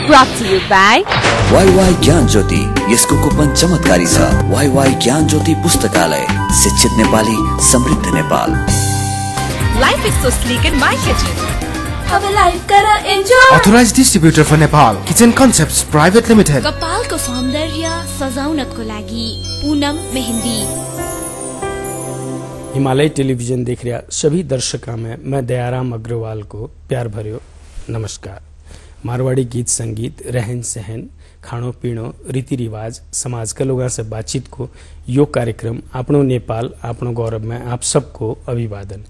Brought to you by YY ज्ञान ज्योति। यसको coupon चमत्कारी छ। YY ज्ञान ज्योति पुस्तकालय, शिक्षित नेपाली, समृद्ध Nepal. Life is so sleek in my kitchen. अब लाइफ करा enjoy. Authorized distributor for Nepal, Kitchen Concepts Private Limited। कपालको सौन्दर्य सजाउनको लागि पूनम मेहंदी। हिमालय टेलीविजन देख रहा सभी दर्शकों में मैं दयाराम अग्रवाल को प्यार भर्यो नमस्कार। मारवाड़ी गीत संगीत, रहन सहन, खाणो पीणो, रीति रिवाज, समाज के लोगों से बातचीत को यो कार्यक्रम आपनो नेपाल आपनो गौरव में आप सबको अभिवादन।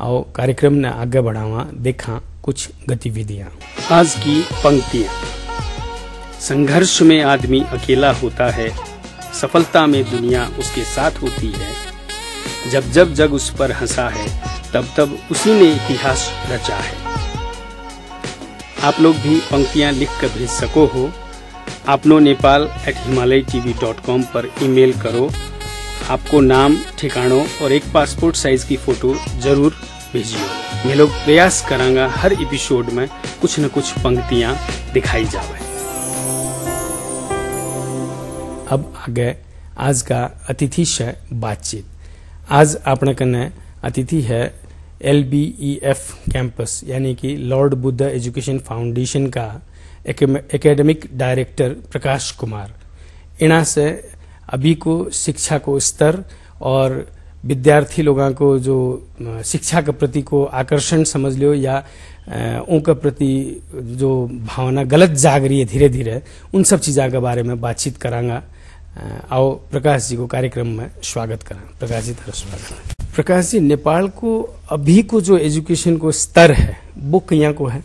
आओ कार्यक्रम ने आगे बढ़ावा देखा कुछ गतिविधियां। आज की पंक्तियां। संघर्ष में आदमी अकेला होता है, सफलता में दुनिया उसके साथ होती है। जब जब जग उस पर हंसा है, तब तब उसी ने इतिहास रचा है। आप लोग भी पंक्तियां लिख कर भेज सको हो। आपनो नेपाल@himalaytv.com पर ईमेल करो। आपको नाम, ठिकानों और एक पासपोर्ट साइज की फोटो जरूर भेजियो। मैं लोग प्रयास करांगा हर एपिसोड में कुछ न कुछ पंक्तियां दिखाई जावे। अब आगे आज का अतिथि से बातचीत। आज अपने कने अतिथि है LBEF कैंपस यानी कि लॉर्ड बुद्ध एजुकेशन फाउंडेशन का एकेडमिक डायरेक्टर प्रकाश कुमार। इना से अभी को शिक्षा को स्तर और विद्यार्थी लोगों को जो शिक्षा के प्रति को आकर्षण समझ लो या उनके प्रति जो भावना गलत जाग रही है धीरे धीरे, उन सब चीज़ों के बारे में बातचीत करांगा। आओ प्रकाश जी को कार्यक्रम में स्वागत करें। प्रकाश जी तरफ स्वागत। प्रकाश जी, नेपाल को अभी को जो एजुकेशन को स्तर है वो कहाँ को है?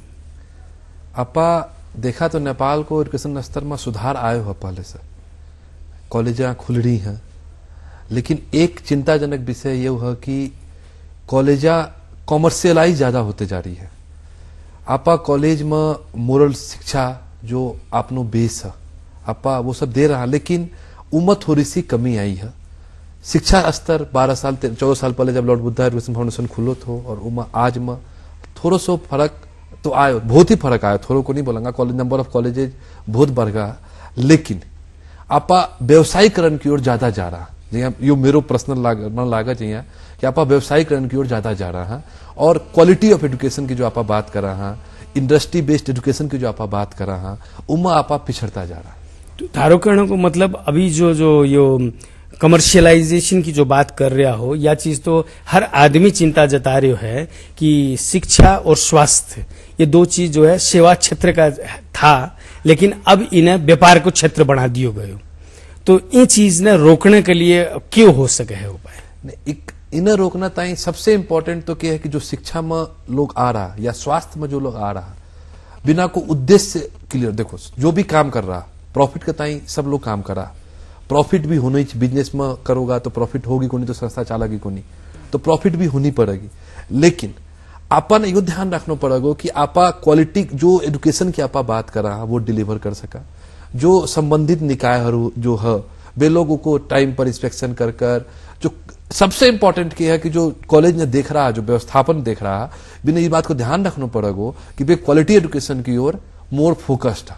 आपा देखा तो नेपाल को एजुकेशन स्तर में सुधार आयो है पहले से, कॉलेजा खुल रही हैं, लेकिन एक चिंताजनक विषय ये है कि कॉलेजा कॉमर्शियलाइज ज्यादा होते जा रही है। आपा कॉलेज में मोरल शिक्षा जो आपनो बेस है आपा वो सब दे रहा, लेकिन उम्र थोड़ी सी कमी आई है। शिक्षा स्तर 12 साल 14 साल पहले जब लॉर्ड बुद्धा एजुकेशन फाउंडेशन खुलो थो और उमा आज में थोड़ा सो फर्क तो आयो, बहुत ही फर्क आयो। थोड़ा को नहीं बोलूंगा, कॉलेज नंबर ऑफ कॉलेजेज बहुत बढ़ गया, लेकिन आपा व्यवसायीकरण की ओर ज्यादा जा रहा। यो मेरो पर्सनल लागा चाहिए कि आपा व्यवसायीकरण की ओर ज्यादा जा रहा है और क्वालिटी ऑफ एजुकेशन की जो आपा बात कर रहा है, इंडस्ट्री बेस्ड एजुकेशन की जो आपा बात कर रहा है, उमा आपा पिछड़ता जा रहा है। तारो कहने को मतलब अभी जो यो कमर्शियलाइजेशन की जो बात कर रहा हो, या चीज तो हर आदमी चिंता जता रहे है कि शिक्षा और स्वास्थ्य ये दो चीज जो है सेवा क्षेत्र का था, लेकिन अब इन्हें व्यापार को क्षेत्र बना दियो गयो। तो ये चीज ने रोकने के लिए क्यों हो सके है उपाय? इन्हें रोकना ताई सबसे इम्पोर्टेंट तो क्या है कि जो शिक्षा में लोग आ रहा या स्वास्थ्य में जो लोग आ रहा बिना को उद्देश्य क्लियर, देखो जो भी काम कर रहा प्रॉफिट का ताई सब लोग काम कर रहा। प्रॉफिट भी होनी चाहिए, बिजनेस में करोगा तो प्रॉफिट होगी कोनी, तो संस्था चालेगी कोनी, तो प्रॉफिट भी होनी पड़ेगी। लेकिन आपा ने यो ध्यान रखना पड़ेगा कि आपा क्वालिटी जो एजुकेशन की आपा बात कर रहा वो डिलीवर कर सका। जो संबंधित निकाय जो है वे लोगों को टाइम पर इंस्पेक्शन कर कर, जो सबसे इंपॉर्टेंट क्या है कि जो कॉलेज ने देख रहा, जो व्यवस्थापन देख रहा, बिना ये बात को ध्यान रखना पड़ेगा कि वे क्वालिटी एजुकेशन की ओर मोर फोकस्ड है।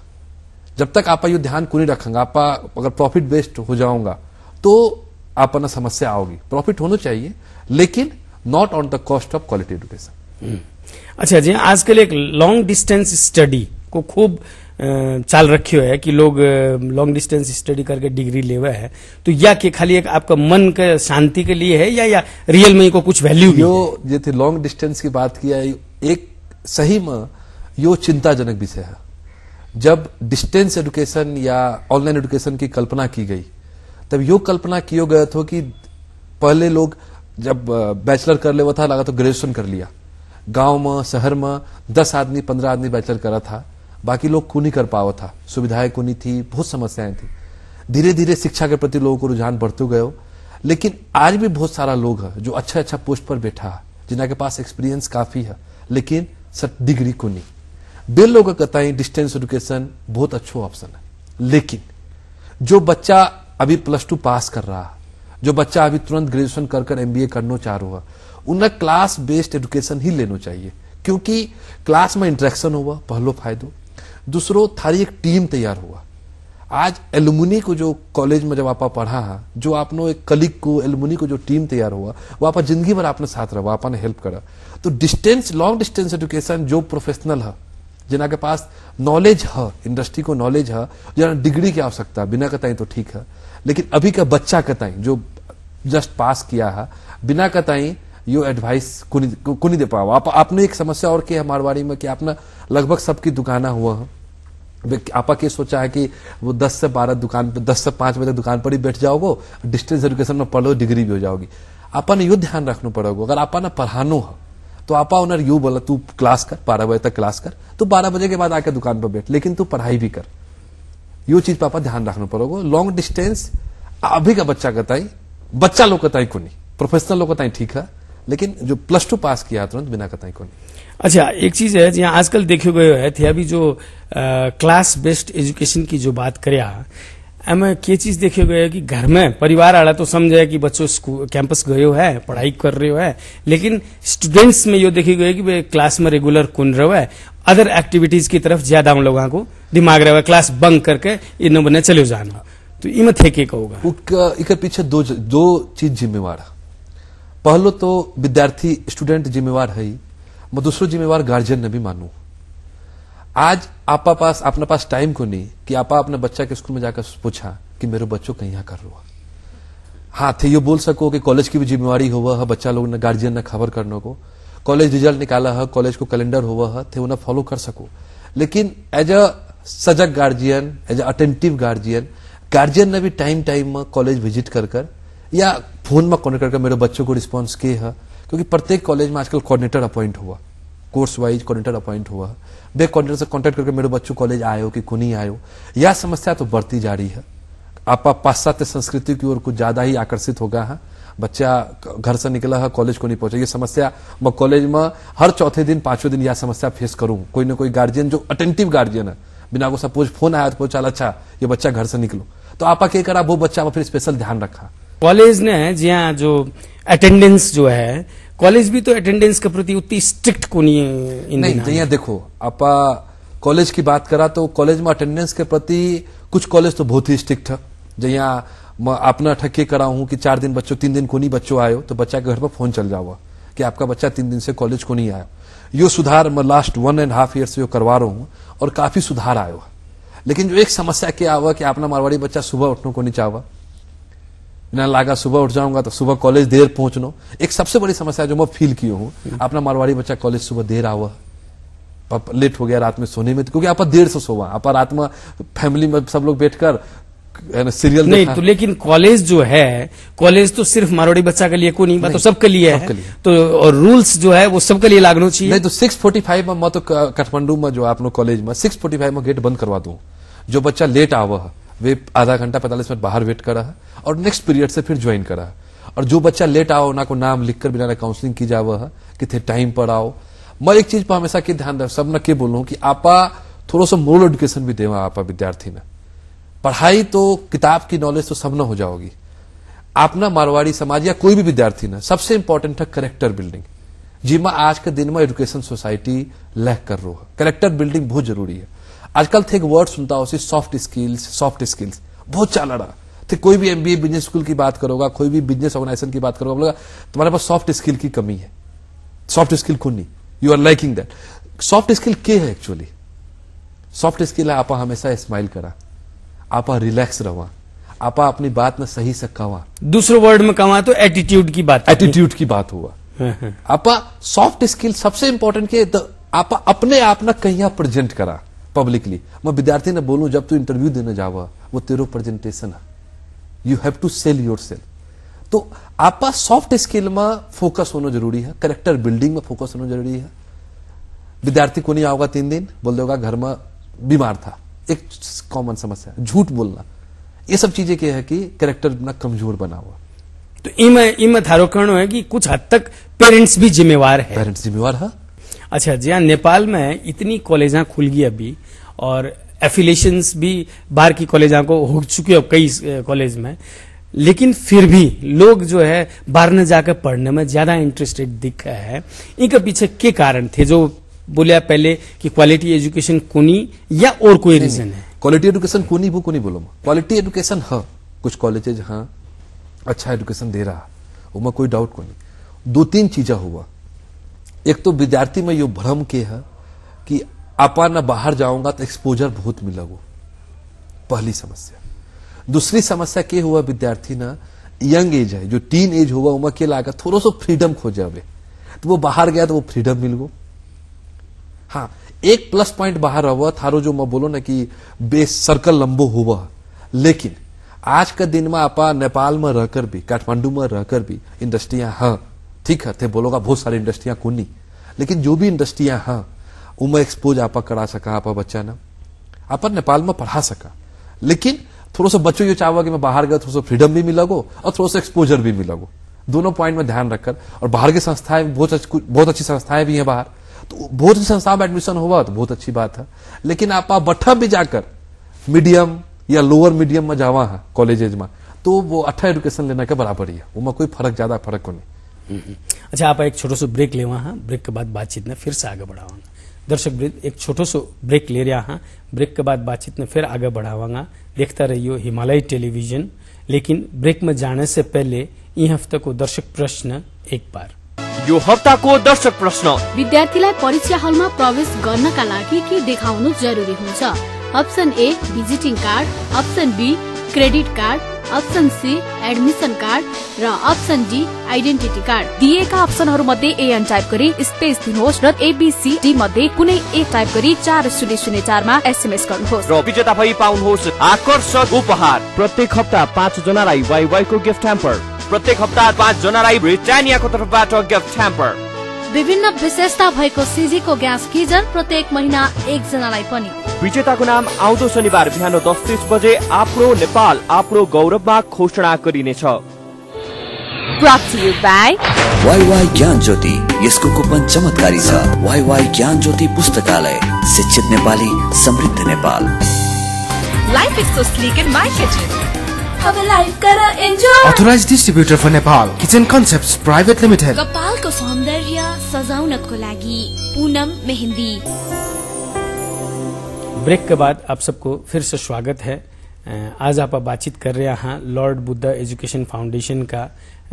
जब तक आप ये ध्यान को नहीं रखेंगे, आप अगर प्रॉफिट बेस्ड हो जाऊंगा तो आप ना समस्या आओगी। प्रॉफिट होना चाहिए लेकिन not on the cost of quality education. अच्छा जी, आजकल एक लॉन्ग डिस्टेंस स्टडी को खूब चाल रखियो है कि लोग लॉन्ग डिस्टेंस स्टडी करके डिग्री लेवे है, तो या कि खाली एक आपका मन के शांति के लिए है या रियल में को कुछ वैल्यू भी यो जे थे लॉन्ग डिस्टेंस की बात किया, एक सही में यो चिंताजनक विषय है। जब डिस्टेंस एजुकेशन या ऑनलाइन एजुकेशन की कल्पना की गई, तब यो कल्पना किया गया था कि पहले लोग जब बैचलर कर लेवा था, लगा तो ग्रेजुएशन कर लिया। गांव में शहर में 10 आदमी 15 आदमी बैचलर करा था, बाकी लोग को नहीं कर पावा था, सुविधाएं को नहीं थी, बहुत समस्याएं थी। धीरे धीरे शिक्षा के प्रति लोगों को रुझान बढ़ते गए, लेकिन आज भी बहुत सारा लोग है जो अच्छा पोस्ट पर बैठा है, जिनके पास एक्सपीरियंस काफी है, लेकिन डिग्री को नहीं। बे लोग कहता है डिस्टेंस एजुकेशन बहुत अच्छा ऑप्शन है। लेकिन जो बच्चा अभी +2 पास कर रहा, जो बच्चा अभी तुरंत ग्रेजुएशन कर MBA करना चाह रहा है, उन्हें क्लास बेस्ड एजुकेशन ही लेना चाहिए, क्योंकि क्लास में इंटरेक्शन होगा पहलो फायदो। दूसरो थारी एक टीम तैयार हुआ। आज एलुमनी को जो कॉलेज में जब आप पढ़ा है, जो आपनो एक कलीग को एलुमनी को जो टीम तैयार हुआ, वो आप जिंदगी भर आपने साथ रहा, आपने हेल्प करा। तो डिस्टेंस लॉन्ग डिस्टेंस एजुकेशन जो प्रोफेशनल है, जिनके के पास नॉलेज है, इंडस्ट्री को नॉलेज है, जना डिग्री की आवश्यकता बिना कताई तो ठीक है, लेकिन अभी का बच्चा कताई जो जस्ट पास किया है, बिना कताई यो एडवाइस को नहीं दे पाओ। आपने एक समस्या और की है मारवाड़ी में कि आपने लगभग सबकी दुकाना हुआ है। आपा के सोचा है कि वो 10 से 12 दुकान पे 10 से 5 बजे दुकान पर ही बैठ जाओगे, डिस्टेंस एजुकेशन में पढ़ लो, डिग्री भी हो जाओगी। आपा ने यो ध्यान रखना पड़ेगा, अगर आपा ने पढ़ानो है तो आपा उन्हें यू बोला तू क्लास कर, 12 बजे तक क्लास कर, तो 12 बजे के बाद आके दुकान पर बैठ, लेकिन तू पढ़ाई भी कर। यो चीज पापा ध्यान रखना पड़ेगा। लॉन्ग डिस्टेंस अभी का बच्चा कताई, बच्चा लोग कताई को नहीं, प्रोफेशनल लोग कताई ठीक है, लेकिन जो +2 पास किया तुरंत बिना कताई को नहीं। अच्छा, एक चीज है जहाँ आजकल देखियो गयो है थे अभी जो क्लास बेस्ड एजुकेशन की जो बात करया, एम के चीज देखियो गयो है कि घर में परिवार वाला तो समझे कि बच्चों स्कूल कैंपस गयो है, पढ़ाई कर रहे हो है, लेकिन स्टूडेंट्स में यो देखियो गयो है कि वे क्लास में रेगुलर कुन रहो है, अदर एक्टिविटीज की तरफ ज्यादा हम लोगों को दिमाग रहे, क्लास बंक करके इन बने चले जाना। तो इम थे के कहूगा इके पीछे दो चीज जिम्मेवार है। पहलो तो विद्यार्थी स्टूडेंट जिम्मेवार है, मैं दूसरो जिम्मेवार गार्जियन ने भी मानू। आज आपा पास अपने पास टाइम को नहीं कि आपा अपने बच्चा के स्कूल में जाकर पूछा कि मेरे बच्चों कहीं कर रहा। हाँ थे ये बोल सको कि कॉलेज की भी जिम्मेवारी हुआ है, बच्चा लोग ने गार्जियन ने खबर करने को, कॉलेज रिजल्ट निकाला है, कॉलेज को कैलेंडर हुआ है, थे उन्हें फॉलो कर सको। लेकिन एज अ सजग guardian, as a attentive guardian ने भी टाइम में कॉलेज विजिट कर या फोन में कॉन्टेक्ट करके मेरे बच्चों को रिस्पॉन्स किए है, क्योंकि प्रत्येक कॉलेज में आजकल कोऑर्डिनेटर अपॉइंट हुआ, कोर्स वाइज कोऑर्डिनेटर अपॉइंट हुआ, वे कोऑर्डिनेटर से कांटेक्ट करके मेरे बच्चों कॉलेज आयो कि को नहीं आयो। यह समस्या तो बढ़ती जा रही है। आप पाश्चात्य संस्कृति की ओर कुछ ज्यादा ही आकर्षित हो गया है, बच्चा घर से निकला है, कॉलेज को नहीं पहुंचा। ये समस्या मैं कॉलेज में हर चौथे दिन 5वें दिन यह समस्या फेस करूं। कोई ना कोई गार्जियन जो अटेंटिव गार्जियन है, बिना को सपोज फोन आया तो चल अच्छा ये बच्चा घर से निकलो, तो आपा क्या करा, वो बच्चा फिर स्पेशल ध्यान रखा। कॉलेज ने जहाँ जो अटेंडेंस जो है, कॉलेज भी तो अटेंडेंस के प्रति उतनी स्ट्रिक्ट को नहीं जहाँ देखो आपा कॉलेज की बात करा तो कॉलेज में अटेंडेंस के प्रति कुछ कॉलेज तो बहुत ही स्ट्रिक्ट है। जहाँ मैं अपना ठक्के करा हूं कि 4 दिन बच्चों 3 दिन को नहीं बच्चों आयो तो बच्चा के घर पर फोन चल जाओ कि आपका बच्चा 3 दिन से कॉलेज को नहीं आया। यो सुधार मैं लास्ट 1.5 ईयर से जो करवा रहा हूं और काफी सुधार आयो। लेकिन जो एक समस्या क्या हुआ कि अपना मारवाड़ी बच्चा सुबह उठने को नहीं चाहवा, बिना लागा सुबह उठ जाऊंगा तो सुबह कॉलेज देर पहुंचना एक सबसे बड़ी समस्या जो मैं फील किया हूं। अपना मारवाड़ी बच्चा कॉलेज सुबह देर आवा, लेट हो गया रात में सोने में, क्योंकि आप देर से सोवा, आप रात में फैमिली में सब लोग बैठकर सीरियल नहीं तो। लेकिन कॉलेज जो है, कॉलेज तो सिर्फ मारवाड़ी बच्चा के लिए को नहीं, तो सबके लिए है, तो और रूल्स जो है वो सबके लिए लागना चाहिए। नहीं तो 6:45 में मैं तो काठमांडू में जो आपनो कॉलेज में 6:45 में गेट बंद करवा दूं। जो बच्चा लेट आवा है वे आधा घंटा 45 मिनट बाहर वेट करा है और नेक्स्ट पीरियड से फिर ज्वाइन करा है। और जो बच्चा लेट आओ ना को नाम लिखकर बिना काउंसलिंग की जावा है कि थे टाइम पर आओ। मैं एक चीज पर हमेशा के ध्यान रख सब न के बोलूं कि आपा थोड़ा सा मोरल एजुकेशन भी देवा आपा विद्यार्थी ने। पढ़ाई तो किताब की नॉलेज तो सब न हो जाओगी, आपना मारवाड़ी समाज या कोई भी विद्यार्थी ने सबसे इंपॉर्टेंट है करेक्टर बिल्डिंग, जिमा आज के दिन में एजुकेशन सोसाइटी लैक कर रहा है। करेक्टर बिल्डिंग बहुत जरूरी है। आजकल थे एक वर्ड सुनता हो सॉफ्ट स्किल्स बहुत चल रहा थे। कोई भी MBA बिजनेस स्कूल की बात करोगा, कोई भी बिजनेस ऑर्गेनाइजेशन की बात करोगा, बोलेगा तुम्हारे पास सॉफ्ट स्किल की कमी है। सॉफ्ट स्किल को नहीं, you are liking that. Soft skill क्या है एक्चुअली? सॉफ्ट स्किल है आपा हमेशा स्माइल करा, आपा रिलैक्स रहा, आपा अपनी बात में सही से कहा। दूसरे वर्ड में कहा तो एटीट्यूड की बात हुआ। आपा सॉफ्ट स्किल सबसे इंपॉर्टेंट के आपा अपने आप ना कहीं प्रेजेंट करा पब्लिकली। मैं विद्यार्थी ने बोलूं जब तू इंटरव्यू देने जावा वो तेरो प्रेजेंटेशन है, you have to sell yourself. तो आपा सॉफ्ट स्किल में फोकस होना जरूरी है, कैरेक्टर बिल्डिंग में फोकस होना जरूरी है। विद्यार्थी को नहीं आओगा 3 दिन बोल देगा घर में बीमार था, एक कॉमन समस्या, झूठ बोलना, ये सब चीजें क्या है कि कैरेक्टर अपना कमजोर बना हुआ। तो इम थारो कहना है कि कुछ हद तक पेरेंट्स भी जिम्मेवार है। अच्छा, जहाँ नेपाल में इतनी कॉलेजा खुल गई अभी और एफिलिएशंस भी बाहर की कॉलेजा को हो चुकी है कई कॉलेज में, लेकिन फिर भी लोग जो है बाहर न जाकर पढ़ने में ज्यादा इंटरेस्टेड दिख रहा है। इनके पीछे के कारण थे जो बोलिया पहले कि क्वालिटी एजुकेशन कोनी या और कोई रीजन है? क्वालिटी एजुकेशन कोनी वो कोनी बोलो, क्वालिटी एजुकेशन है, कुछ कॉलेजेज हाँ अच्छा एजुकेशन दे रहा, उसमें कोई डाउट को नहीं। दो तीन चीजें हुआ, एक तो विद्यार्थी में यो भ्रम के है कि आपा ना बाहर जाऊंगा तो एक्सपोजर बहुत मिलेगा, पहली समस्या। दूसरी समस्या के हुआ, विद्यार्थी ना यंग एज है, जो टीन एज हुआ उमा के लागा थोड़ा सा फ्रीडम खोजावे, तो वो बाहर गया तो वो फ्रीडम मिल गो। हाँ, एक प्लस पॉइंट बाहर हुआ थारो, जो मैं बोलो ना कि बेस सर्कल लंबो हुआ, लेकिन आज का दिन में आपा नेपाल में रहकर भी, काठमांडू में रहकर भी इंडस्ट्रियां हाँ ठीक है, थे बोलोगा बहुत सारी इंडस्ट्रियां कोनी, लेकिन जो भी इंडस्ट्रियां हाँ उमें एक्सपोज आपा करा सका, आपा बच्चा ना आपा नेपाल में पढ़ा सका। लेकिन थोड़ा सा बच्चों ये चाहवा कि मैं बाहर गया, थोड़ा सा फ्रीडम भी मिलेगो और थोड़ा सा एक्सपोजर भी मिलेगो, दोनों पॉइंट में ध्यान रखकर। और बाहर की संस्थाएं बहुत अच्छी संस्थाएं भी हैं बाहर, तो बहुत सी संस्थाओं में एडमिशन हुआ तो बहुत अच्छी बात है। लेकिन आप बट्ठा भी जाकर मीडियम या लोअर मीडियम में जावा है कॉलेजेज में, तो वो अच्छा एजुकेशन लेने के बराबर ही है, उनमें कोई फर्क ज्यादा फर्क को नहीं। अच्छा, आप एक छोटो सो ब्रेक लेवा हाँ, ब्रेक के बाद बातचीत में फिर से आगे बढ़ावांगा। दर्शक वृंद, एक छोटो सो ब्रेक ले रहा हाँ, ब्रेक के बाद बातचीत में फिर आगे बढ़ावांगा। देखता रहियो हिमालय टेलीविजन। लेकिन ब्रेक में जाने से पहले यी हफ्ता को दर्शक प्रश्न एक बार। यो हप्ताको दर्शक प्रश्न, विद्यार्थीलाई परीक्षा हलमा प्रवेश गर्नका लागि के देखाउनु जरुरी हुन्छ? Option A visiting card, option B credit card, option C admission card र अप्सन डी आइडेन्टिटी कार्ड। दिएका अप्सनहरू मध्ये एएन टाइप गरी स्पेस दिनुहोस् र एबीसीडी मध्ये कुनै एक टाइप गरी 4004 मा एसएमएस गर्नुहोस् र विजेता भई पाउनुहोस् आकर्षक उपहार। प्रत्येक हप्ता 5 जनालाई वाइवाई को गिफ्ट ह्याम्पर, प्रत्येक हप्ता 5 जनालाई ब्रिटानियाको तर्फबाट गिफ्ट ह्याम्पर। विभिन्न विशेषता भएको सीजीको ग्यास किचन प्रत्येक महिना 1 जनालाई पनि। विजेताको नाम आउँदो शनिबार बिहान 10:30 बजे आफ्नो नेपाल आफ्नो गौरवमा घोषणा गरिनेछ। Brought to you by WaiWai ज्ञान ज्योति, यसको कुपन चमत्कारी छ। वाईवाई ज्ञान ज्योति पुस्तकालय, शिक्षित नेपाली समृद्ध Nepal. Life is so sleek in my kitchen. अब लाइफ कर enjoy. Authorized distributor for Nepal, Kitchen Concepts Private Limited. कपालको सौन्दर्य सजाउनको लागि पूनम मेहंदी। ब्रेक के बाद आप सबको फिर से स्वागत है। आज आप बातचीत कर रहे हैं लॉर्ड बुद्ध एजुकेशन फाउंडेशन का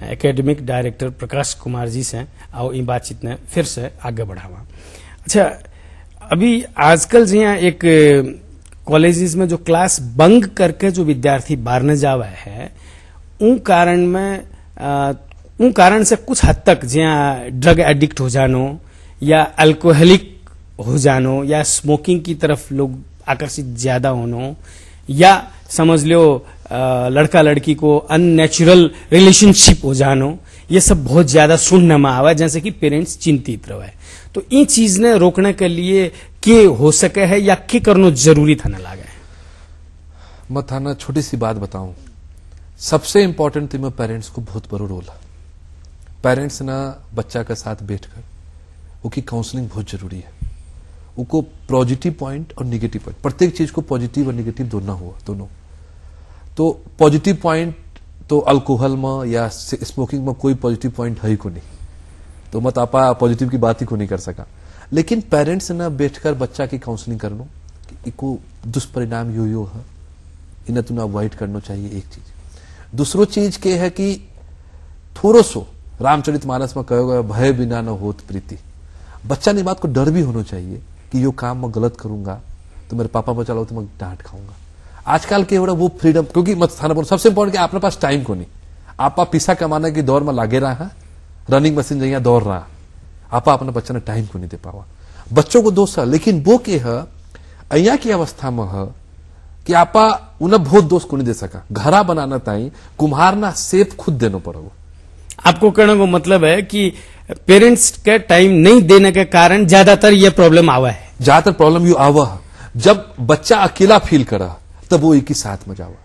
एकेडमिक डायरेक्टर प्रकाश कुमार जी से। आओ इन बातचीत में फिर से आगे बढ़ावा। अच्छा, अभी आजकल जी यहाँ एक कॉलेजेस में जो क्लास बंक करके जो विद्यार्थी बाहर न जावा है, उन कारण से कुछ हद तक जहाँ ड्रग एडिक्ट हो जानो या अल्कोहलिक हो जानो या स्मोकिंग की तरफ लोग आकर्षित ज्यादा होनो, या समझ लो लड़का लड़की को अननेचुरल रिलेशनशिप हो जानो, ये सब बहुत ज्यादा सुनने में आवा, जैसे कि पेरेंट्स चिंतित रहे। तो इन चीज ने रोकने के लिए के हो सके है या के करना जरूरी था ना लागे? मैं थाना छोटी सी बात बताऊं, सबसे इंपॉर्टेंट थी में पेरेंट्स को बहुत बड़ा रोल है। पेरेंट्स ना बच्चा के साथ बैठकर उसकी काउंसलिंग बहुत जरूरी है। उसको पॉजिटिव पॉइंट और निगेटिव पॉइंट, प्रत्येक चीज को पॉजिटिव और निगेटिव दोनों। तो पॉजिटिव पॉइंट तो अल्कोहल में या स्मोकिंग में कोई पॉजिटिव पॉइंट है ही को नहीं, तो मत आपा पॉजिटिव की बात ही को नहीं कर सका। लेकिन पेरेंट्स ना बैठकर बच्चा की काउंसलिंग करनो कि इको दुष्परिणाम यो है, इन्हें तुना अवॉइड करना चाहिए, एक चीज। दूसरो चीज के है कि थोड़ो सो रामचरितमानस में कहो गया, भय बिना न होत प्रीति। बच्चा ने बात को डर भी होना चाहिए कि यो काम मैं गलत करूंगा तो मेरे पापा बचा लो तो मैं डांट खाऊंगा। आजकल के वो फ्रीडम, क्योंकि मत थाना बोल सबसे इंपॉर्टेंट कि आपने पास टाइम को नहीं, आप पैसा कमाने की दौर में लागे रहा, रनिंग मशीन जहाँ दौड़ रहा, आप अपने बच्चा ने टाइम को नहीं दे पावा। बच्चों को दोष है, लेकिन वो के है अया की अवस्था में है कि आपा उन्हें बहुत दोष को नहीं दे सका। घरा बनाना ताई कुम्हारना सेप खुद देना पड़ेगा। आपको कहने को मतलब है कि पेरेंट्स के टाइम नहीं देने के कारण ज्यादातर ये प्रॉब्लम आवा है। ज्यादातर प्रॉब्लम यू आवा है जब बच्चा अकेला फील करा, तब वो एक ही साथ में जावा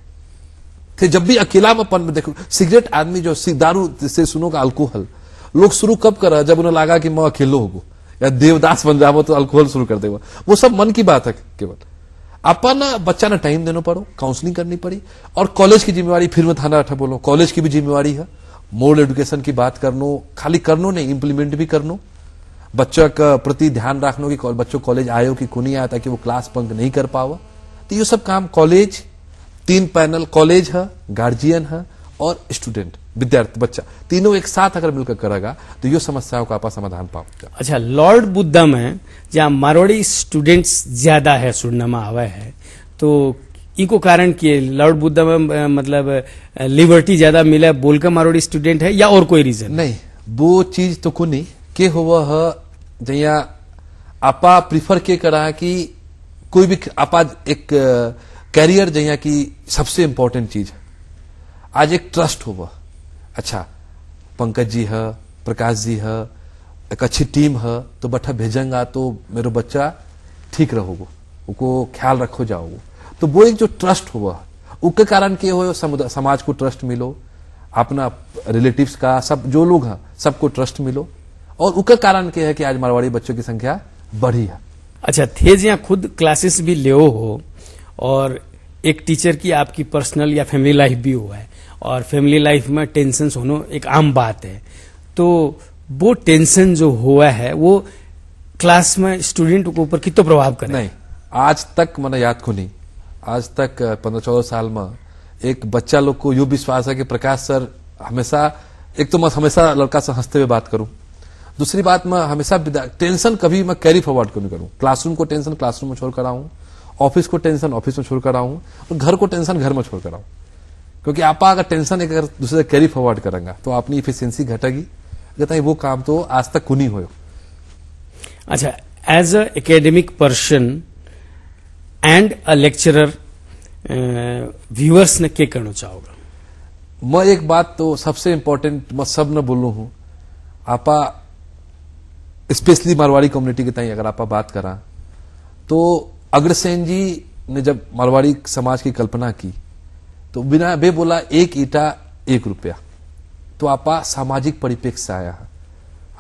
थे। जब भी अकेला में देखो, सिगरेट आदमी जो दारू से सुनो का अल्कोहल लोग शुरू कब करा, जब उन्हें लगा कि मैं अकेलो होगो या देवदास बन जाओ तो अल्कोहल शुरू कर देगा। वो सब मन की बात है केवल। अपना बच्चा ने टाइम देना पड़ो, काउंसलिंग करनी पड़ी। और कॉलेज की जिम्मेवारी, फिर मैं थाना अठा बोलो, कॉलेज की भी जिम्मेवारी है। मोरल एजुकेशन की बात करनो, खाली करनो नहीं, इंप्लीमेंट भी करनो। बच्चों का प्रति ध्यान रखना कि बच्चों कॉलेज आयो कि को नहीं आया ताकि वो क्लास बंक नहीं कर पाओ। तो ये सब काम कॉलेज 3 पैनल, कॉलेज है, गार्जियन है और स्टूडेंट विद्यार्थी बच्चा तीनों एक साथ अगर मिलकर करेगा तो ये समस्याओं का आप समाधान पाओगे। अच्छा, लॉर्ड बुद्धा में जहाँ मारवाड़ी स्टूडेंट्स ज्यादा है सुनने में आवा है, तो इको कारण कि लॉर्ड बुद्धा में मतलब लिबर्टी ज्यादा मिला बोल का मारवाड़ी स्टूडेंट है या और कोई रीजन? नहीं, वो चीज तो कुनी के हुआ है जया आपा प्रिफर के करा कि कोई भी आपा एक कैरियर जया की सबसे इंपॉर्टेंट चीज है आज एक ट्रस्ट होगा। अच्छा, पंकज जी है, प्रकाश जी है, एक अच्छी टीम है तो बट्ठा भेजेंगा तो मेरा बच्चा ठीक रहोगे, उसको ख्याल रखो जाओगे। तो वो एक जो ट्रस्ट हुआ उसके कारण के हो समाज को ट्रस्ट मिलो, अपना रिलेटिव्स का सब जो लोग हैं सबको ट्रस्ट मिलो और उसके कारण के है कि आज मारवाड़ी बच्चों की संख्या बढ़ी है। अच्छा, थे जी खुद क्लासेस भी ले हो और एक टीचर की आपकी पर्सनल या फैमिली लाइफ भी हुआ है और फैमिली लाइफ में टेंशन होना एक आम बात है, तो वो टेंशन जो हुआ है वो क्लास में स्टूडेंट के ऊपर कितना प्रभाव करे? नहीं, आज तक मैंने याद को नहीं, आज तक 15-14 साल में एक बच्चा लोग को यो विश्वास है कि प्रकाश सर हमेशा, एक तो मैं हमेशा लड़का से हंसते हुए बात करूं, दूसरी बात मैं हमेशा टेंशन कभी मैं कैरी फॉरवर्ड क्यों नहीं करूं। क्लासरूम को टेंशन क्लासरूम में छोड़ कर आऊं, ऑफिस को टेंशन ऑफिस में छोड़ कर आऊं और घर को टेंशन घर में छोड़ कर आऊं, क्योंकि आप अगर टेंशन एक अगर दूसरे कैरी फॉरवर्ड करेंगे तो अपनी इफिशियंसी घटेगी, कहता वो काम तो आज तक नहीं हो। अच्छा, as a academic person and a lecturer viewers ने क्या करना चाहोगे? मैं एक बात तो सबसे इंपॉर्टेंट मैं सब न बोलू हूं, आपा स्पेशली मारवाड़ी कम्युनिटी के ताई अगर आपा बात करा तो अग्रसेन जी ने जब मारवाड़ी समाज की कल्पना की तो बिना बे बोला 1 ईटा 1 रुपया, तो आपा सामाजिक परिप्रेक्ष्य से आया है,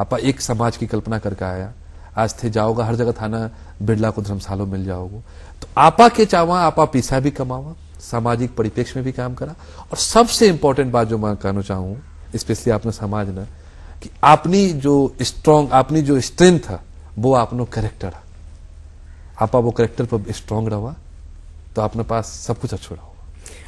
आपा एक समाज की कल्पना करके आया। आज थे जाओगा हर जगह थाना बिरला को धर्मशालों मिल जाओगे, तो आपा के चावा आपा पैसा भी कमावा, सामाजिक परिप्रेक्ष्य में भी काम करा और सबसे इंपॉर्टेंट बात जो मैं कहना चाहूं स्पेशली आपने समाज ने कि आपनी जो स्ट्रांग आपनी जो स्ट्रेंथ है वो आपनो कैरेक्टर है, आपा वो कैरेक्टर पर स्ट्रांग रहा तो अपने पास सब कुछ अच्छा रहा।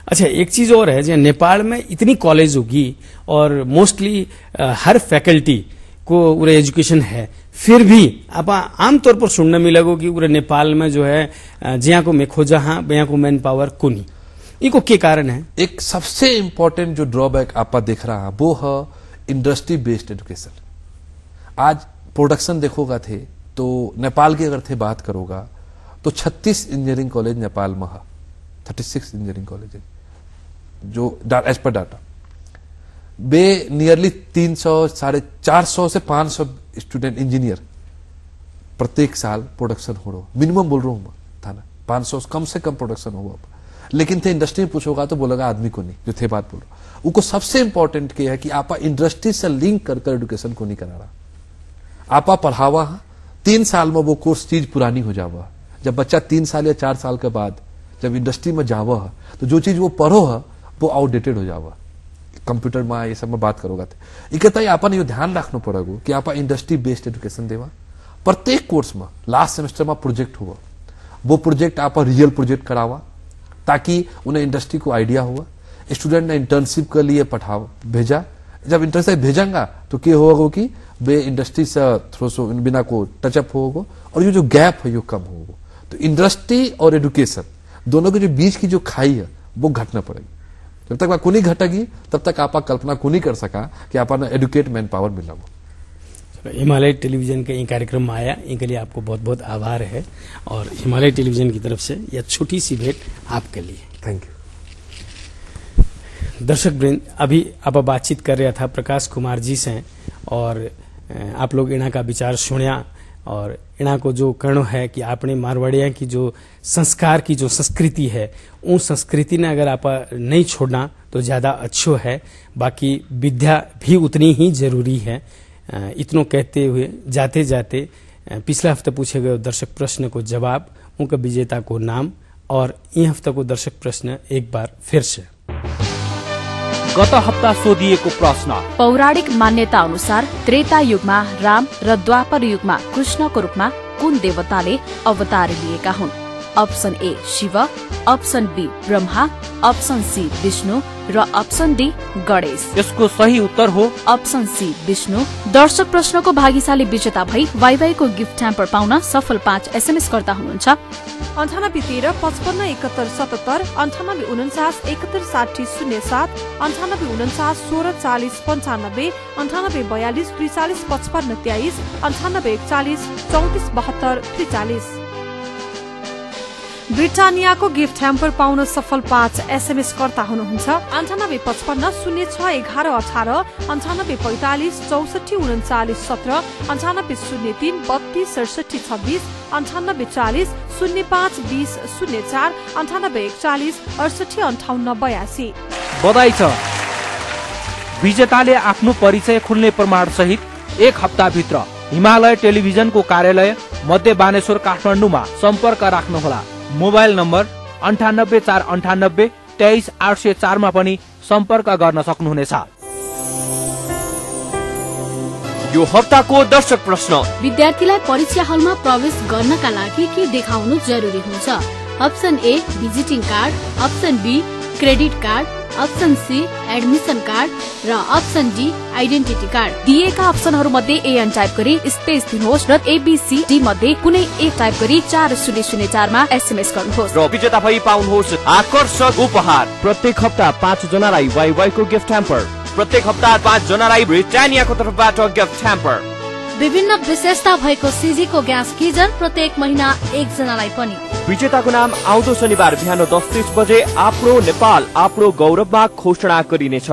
अच्छा, एक चीज और है, जैसे नेपाल में इतनी कॉलेज होगी और मोस्टली हर फैकल्टी को उरे एजुकेशन है, फिर भी आप आमतौर पर सुनने मिलेगो कि उरे नेपाल में जो है जिया को में खोजा हाँ बया को मैन पावर कुनी, इको क्या कारण है? एक सबसे इंपॉर्टेंट जो ड्रॉबैक आप देख रहा है वो है इंडस्ट्री बेस्ड एजुकेशन। आज प्रोडक्शन देखोगा थे तो नेपाल की अगर थे बात करोगा तो 36 इंजीनियरिंग कॉलेज नेपाल में है, 36 इंजीनियरिंग कॉलेज जो एज पर डाटा बे नियरली 300-450 से 500 स्टूडेंट इंजीनियर प्रत्येक साल प्रोडक्शन हो रहा, मिनिमम बोल रहा हूं था ना 500 कम से कम प्रोडक्शन होगा, लेकिन थे इंडस्ट्री में पूछोगा तो बोलेगा आदमी को नहीं जो थे बात बोल रहा। उनको सबसे इंपॉर्टेंट क्या है कि आपा इंडस्ट्री से लिंक कर एजुकेशन को नहीं करा रहा, आपा पढ़ावा 3 साल में वो कोर्स चीज पुरानी हो जावा। जब बच्चा 3 साल या 4 साल के बाद जब इंडस्ट्री में जावा है तो जो चीज वो पढ़ो है वो आउटडेटेड हो जावा। कंप्यूटर में ये सब में बात करोगा तो आपन ये ध्यान रखना पड़ेगा कि आप इंडस्ट्री बेस्ड एजुकेशन देवा। प्रत्येक कोर्स में लास्ट सेमेस्टर में प्रोजेक्ट हुआ, वो प्रोजेक्ट आप रियल प्रोजेक्ट करावा ताकि उन्हें इंडस्ट्री को आइडिया हुआ। स्टूडेंट ने इंटर्नशिप के लिए पठाओ भेजा, जब इंटर्नशिप भेजेंगा तो क्या होगा कि वे इंडस्ट्री से थोड़ा सा बिना को टचअप होगा और ये जो गैप है ये कम होगा। तो इंडस्ट्री और एजुकेशन दोनों के जो बीच की जो खाई है वो घटना पड़ेगी। जब तक वह कुनी घटेगी तब तक आप कल्पना को नहीं कर सका कि आप एडुकेट मैन पावर मिला। हिमालय टेलीविजन के कार्यक्रम में आया, इनके लिए आपको बहुत बहुत आभार है और हिमालय टेलीविजन की तरफ से यह छोटी सी भेंट आपके लिए। Thank you. दर्शक वृंद, अभी आप बातचीत कर रहा था प्रकाश कुमार जी से और आप लोग इना का विचार सुनिया और इना को जो कर्ण है कि आपने मारवाड़िया की जो संस्कार की जो संस्कृति है उन संस्कृति ने अगर आप नहीं छोड़ना तो ज्यादा अच्छो है। बाकी विद्या भी उतनी ही जरूरी है। इतनो कहते हुए जाते जाते पिछले हफ्ते पूछे गए दर्शक प्रश्न को जवाब, उनका विजेता को नाम और ये हफ्ते को दर्शक प्रश्न एक बार फिर से। गत हप्ता सोधिएको प्रश्न। पौराणिक मान्यता अनुसार त्रेता युगमा राम र द्वापर युगमा कृष्णको रूपमा कुन देवताले अवतार लिएका हुन्? Option A Shiva, option B Brahma, option C Vishnu र अप्सन डी गणेश। यसको सही उत्तर हो अप्सन सी विष्णु। दर्शक प्रश्नको भाग्यशाली विजेता भई वाइवाईको गिफ्ट ह्याम्पर पाउन सफल 5 SMS गर्दा हुनुहुन्छ 98 13 55 71 77 98 49 71 60 07 98 49 16 40 95 98 42 43 55 23 98 41 34 72 43। ब्रिटानियाको गिफ्ट ह्याम्पर पाउन सफल 5 SMS कर्ता हुनुहुन्छ 98 55 06 11 18 98 45 64 39 17 98 03 32 67 26 98 40 05 20 04 98 41 68 58 82। बधाई छ, विजेताले आफ्नो परिचय खुल्ने प्रमाण सहित 1 हप्ताभित्र हिमालय टेलिभिजनको कार्यालय मध्य बानेश्वर काठमाडौँमा सम्पर्क राख्नुहोला। मोबाइल नम्बर 98 498 23 804 मा पनि सम्पर्क गर्न सक्नुहुनेछ। यो हप्ताको दर्शक प्रश्न। विद्यार्थीलाई परीक्षा हलमा प्रवेश गर्नका लागि के देखाउनु जरुरी हुन्छ? Option A visiting card, option B credit card, option C admission card र अप्सन डी आइडेन्टिटी कार्ड। दिएका अप्सनहरू मध्ये एएन टाइप गरी स्पेस दिनुहोस् र एबीसीडी मध्ये कुनै एक टाइप गरी 4004 मा SMS गर्नुहोस् र विजेता भई पाउनुहोस् आकर्षक उपहार। प्रत्येक हप्ता 5 जनालाई वाइवाईको गिफ्ट ह्याम्पर। प्रत्येक हप्ता 5 जनालाई ब्रिटानियाको तर्फबाट गिफ्ट ह्याम्पर। विभिन्न विशेषता भएको सीजीको ग्यास गिजर प्रत्येक महिना 1 जनालाई पनि। विजेताको नाम आउँदो शनिबार बिहान 10:30 बजे आफ्नो नेपाल आफ्नो गौरवमा घोषणा गरिनेछ।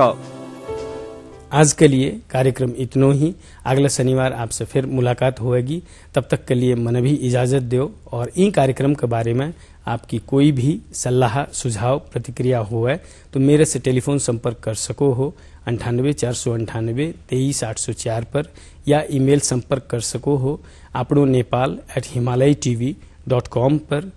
आज के लिए कार्यक्रम इतना ही। अगला शनिवार आपसे फिर मुलाकात होगी। तब तक के लिए मन भी इजाजत दो और इन कार्यक्रम के बारे में आपकी कोई भी सलाह सुझाव प्रतिक्रिया हो तो मेरे से टेलीफोन संपर्क कर सको हो 98 498 23 804 पर या ईमेल संपर्क कर सको हो आपनो नेपाल@himalayatv.com पर।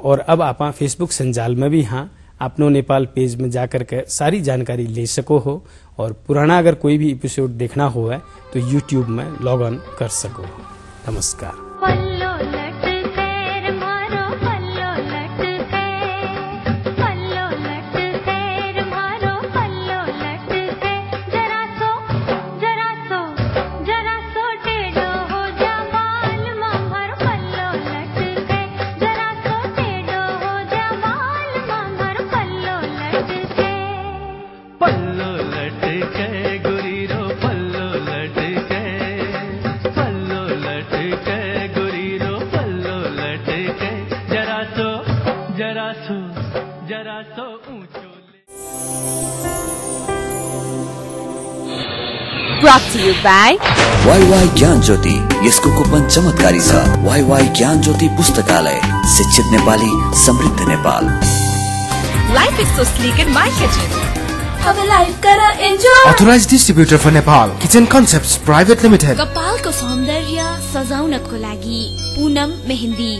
और अब आप फेसबुक संजाल में भी हाँ आपनो नेपाल पेज में जाकर के सारी जानकारी ले सको हो और पुराना अगर कोई भी एपिसोड देखना हो तो यूट्यूब में लॉग ऑन कर सको हो। नमस्कार। Brought to you by WaiWai ज्ञान ज्योति। यसको कुपन चमत्कारी छ। वाईवाई ज्ञान ज्योति पुस्तकालय, शिक्षित नेपाली, समृद्ध Nepal. Life is so sleek in my kitchen. अब लाइफ कर enjoy. Authorized distributor for Nepal, Kitchen Concepts Private Limited। कपालको सौन्दर्य सजाउनको लागि पूनम मेहन्दी।